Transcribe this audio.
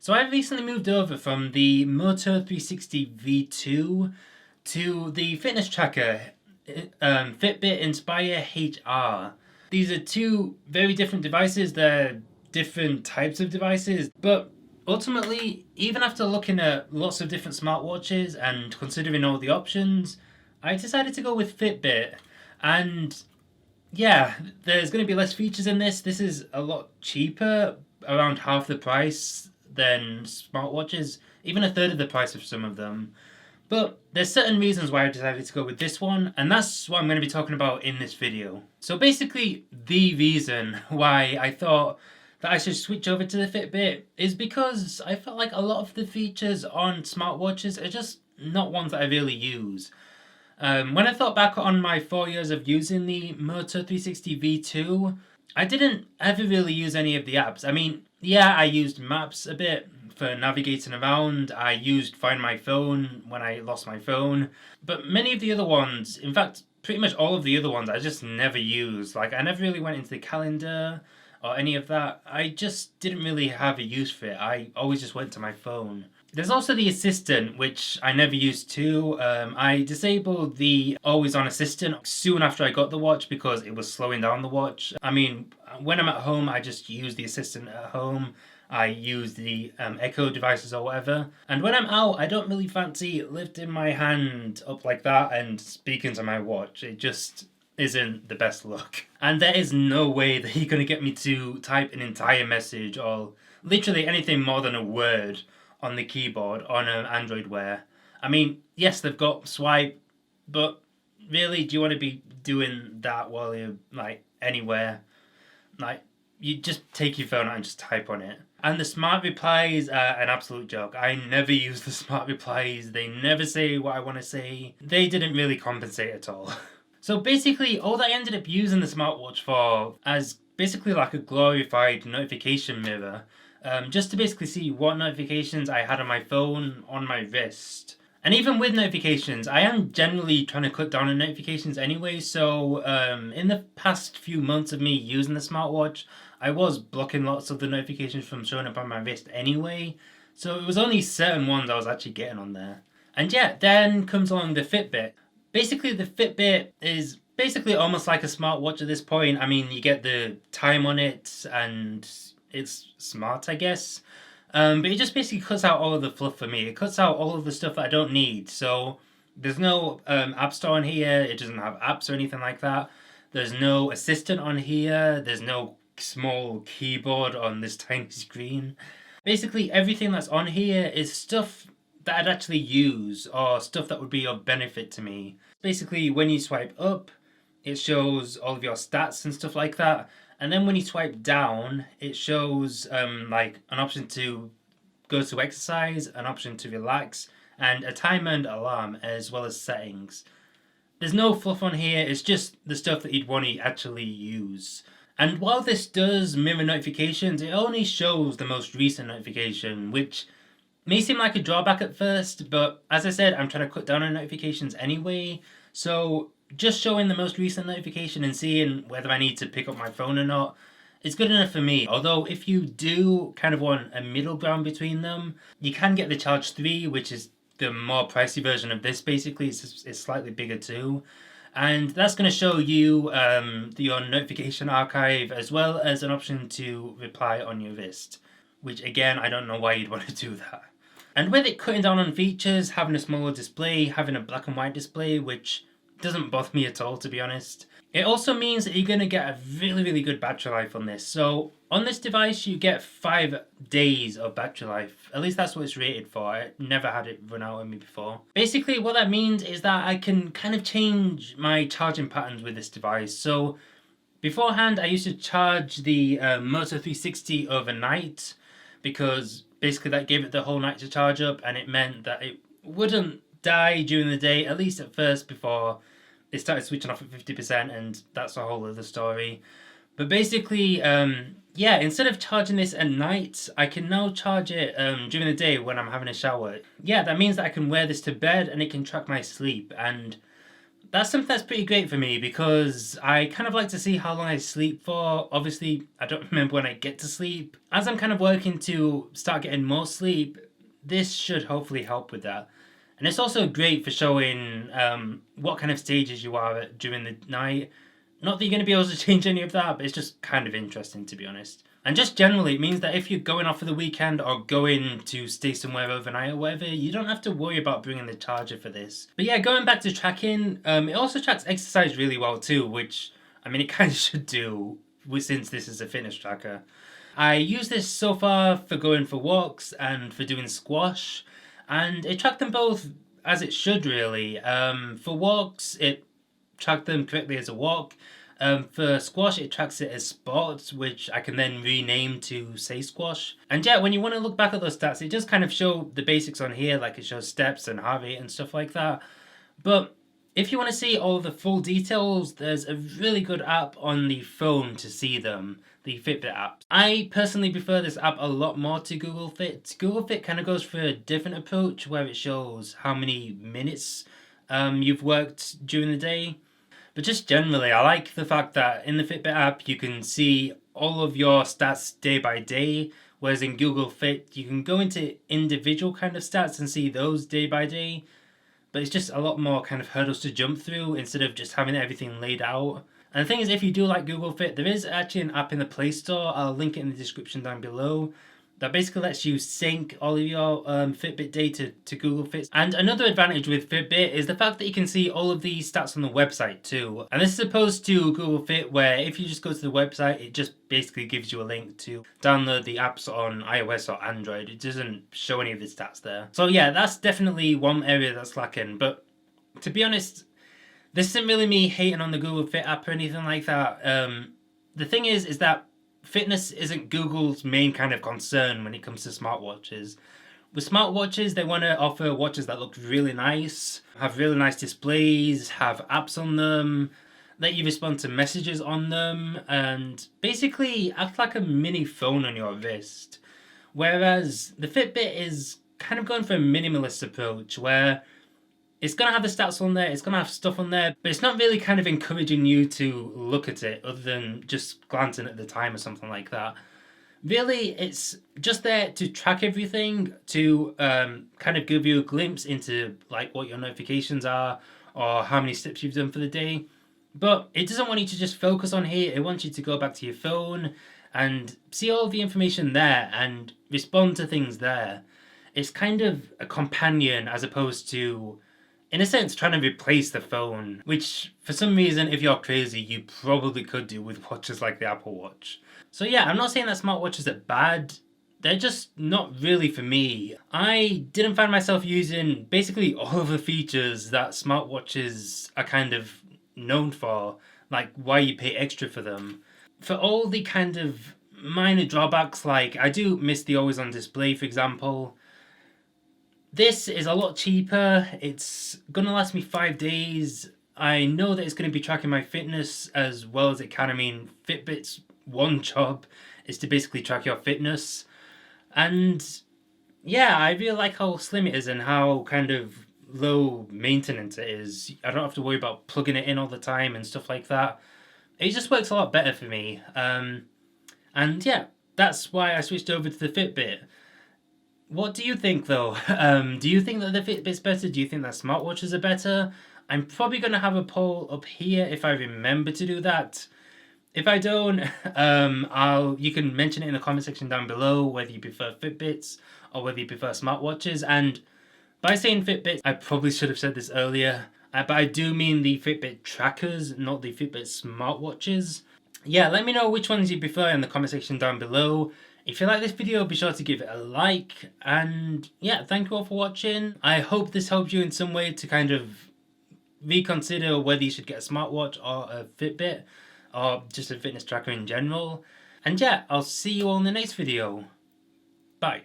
So I've recently moved over from the Moto 360 V2 to the fitness tracker Fitbit Inspire HR. These are two very different devices. They're different types of devices, but ultimately, even after looking at lots of different smartwatches and considering all the options, I decided to go with Fitbit. And yeah, there's going to be less features in this. This is a lot cheaper, around half the price than smartwatches, even a third of the price of some of them. But there's certain reasons why I decided to go with this one, and that's what I'm going to be talking about in this video. So basically, the reason why I thought that I should switch over to the Fitbit is because I felt like a lot of the features on smartwatches are just not ones that I really use. When I thought back on my 4 years of using the Moto 360 V2, I didn't ever really use any of the apps. I mean, yeah, I used Maps a bit for navigating around. I used Find My Phone when I lost my phone. But many of the other ones, in fact, pretty much all of the other ones, I just never used. Like, I never really went into the calendar or any of that. I just didn't really have a use for it. I always just went to my phone. There's also the assistant, which I never used too. I disabled the always on assistant soon after I got the watch because it was slowing down the watch. I mean, when I'm at home, I just use the assistant at home. I use the Echo devices or whatever. And when I'm out, I don't really fancy lifting my hand up like that and speaking to my watch. It just isn't the best look. And there is no way that you're going to get me to type an entire message or literally anything more than a word on the keyboard on an Android Wear. I mean, yes, they've got swipe, but really, do you want to be doing that while you're like anywhere? Like, you just take your phone out and just type on it. And the smart replies are an absolute joke. I never use the smart replies. They never say what I want to say. They didn't really compensate at all. So basically, all that I ended up using the smartwatch for as basically like a glorified notification mirror. Just to basically see what notifications I had on my phone, on my wrist. And even with notifications, I am generally trying to cut down on notifications anyway, so in the past few months of me using the smartwatch, I was blocking lots of the notifications from showing up on my wrist anyway, so it was only certain ones I was actually getting on there. And yeah, then comes along the Fitbit. Basically, the Fitbit is basically almost like a smartwatch at this point. I mean, you get the time on it, and it's smart, I guess. But it just basically cuts out all of the fluff for me. It cuts out all of the stuff that I don't need. So there's no app store on here. It doesn't have apps or anything like that. There's no assistant on here. There's no small keyboard on this tiny screen. Basically, everything that's on here is stuff that I'd actually use or stuff that would be of benefit to me. Basically, when you swipe up, it shows all of your stats and stuff like that. And then when you swipe down, it shows like an option to go to exercise, an option to relax, and a timer and alarm, as well as settings. There's no fluff on here, it's just the stuff that you'd want to actually use. And while this does mirror notifications, it only shows the most recent notification, which may seem like a drawback at first, but as I said, I'm trying to cut down on notifications anyway, so just showing the most recent notification and seeing whether I need to pick up my phone or not is good enough for me. Although if you do kind of want a middle ground between them, you can get the Charge 3, which is the more pricey version of this basically. It's slightly bigger too. And that's going to show you your notification archive as well as an option to reply on your wrist. Which again, I don't know why you'd want to do that. And with it cutting down on features, having a smaller display, having a black and white display, which doesn't bother me at all, to be honest. It also means that you're going to get a really good battery life on this. So on this device, you get 5 days of battery life. At least that's what it's rated for. I never had it run out on me before. Basically, what that means is that I can kind of change my charging patterns with this device. So beforehand, I used to charge the Moto 360 overnight because basically that gave it the whole night to charge up, and it meant that it wouldn't die during the day, at least at first, before it started switching off at 50%, and that's a whole other story. But basically, yeah, instead of charging this at night, I can now charge it during the day when I'm having a shower. Yeah, that means that I can wear this to bed and it can track my sleep, and That's something that's pretty great for me because I kind of like to see how long I sleep for. Obviously, I don't remember when I get to sleep. As I'm kind of working to start getting more sleep, this should hopefully help with that. And it's also great for showing what kind of stages you are at during the night. Not that you're going to be able to change any of that, but it's just kind of interesting, to be honest. And just generally, it means that if you're going off for the weekend or going to stay somewhere overnight or whatever, you don't have to worry about bringing the charger for this. But yeah, going back to tracking, it also tracks exercise really well too, which, I mean, it kind of should do since this is a fitness tracker. I use this so far for going for walks and for doing squash, and it tracked them both as it should really. For walks, it tracked them correctly as a walk. For squash, it tracks it as sports, which I can then rename to say squash. And yeah, when you want to look back at those stats, it does kind of show the basics on here, like it shows steps and heart rate and stuff like that. But if you want to see all the full details, there's a really good app on the phone to see them, the Fitbit app. I personally prefer this app a lot more to Google Fit. Google Fit kind of goes for a different approach where it shows how many minutes you've worked during the day. But just generally, I like the fact that in the Fitbit app, you can see all of your stats day by day, whereas in Google Fit, you can go into individual kind of stats and see those day by day. But it's just a lot more kind of hurdles to jump through instead of just having everything laid out. And the thing is, if you do like Google Fit, there is actually an app in the Play Store. I'll link it in the description down below. That basically lets you sync all of your Fitbit data to Google Fit. And another advantage with Fitbit is the fact that you can see all of these stats on the website too. And this is opposed to Google Fit, where if you just go to the website, it just basically gives you a link to download the apps on iOS or Android. It doesn't show any of the stats there. So yeah, that's definitely one area that's lacking. But to be honest, this isn't really me hating on the Google Fit app or anything like that. The thing is that fitness isn't Google's main kind of concern when it comes to smartwatches. With smartwatches, they want to offer watches that look really nice, have really nice displays, have apps on them, let you respond to messages on them, and basically act like a mini phone on your wrist. Whereas the Fitbit is kind of going for a minimalist approach where it's going to have the stats on there, it's going to have stuff on there, but it's not really kind of encouraging you to look at it other than just glancing at the time or something like that. Really, it's just there to track everything, to kind of give you a glimpse into like what your notifications are or how many steps you've done for the day. But it doesn't want you to just focus on here, it wants you to go back to your phone and see all the information there and respond to things there. It's kind of a companion as opposed to, in a sense, trying to replace the phone, which for some reason, if you're crazy, you probably could do with watches like the Apple Watch. So yeah, I'm not saying that smartwatches are bad, they're just not really for me. I didn't find myself using basically all of the features that smartwatches are kind of known for, like why you pay extra for them. For all the kind of minor drawbacks, like I do miss the always on display, for example. This is a lot cheaper. It's gonna last me 5 days. I know that it's gonna be tracking my fitness as well as it can. I mean, Fitbit's one job is to basically track your fitness. And yeah, I really like how slim it is and how kind of low maintenance it is. I don't have to worry about plugging it in all the time and stuff like that. It just works a lot better for me. And yeah, that's why I switched over to the Fitbit. What do you think though? Do you think that the Fitbit's better? Do you think that smartwatches are better? I'm probably going to have a poll up here if I remember to do that. If I don't, you can mention it in the comment section down below whether you prefer Fitbits or whether you prefer smartwatches. And by saying Fitbits, I probably should have said this earlier, but I do mean the Fitbit trackers, not the Fitbit smartwatches. Yeah, let me know which ones you prefer in the comment section down below. If you like this video, be sure to give it a like, and yeah, thank you all for watching. I hope this helped you in some way to kind of reconsider whether you should get a smartwatch or a Fitbit, or just a fitness tracker in general. And yeah, I'll see you all in the next video. Bye.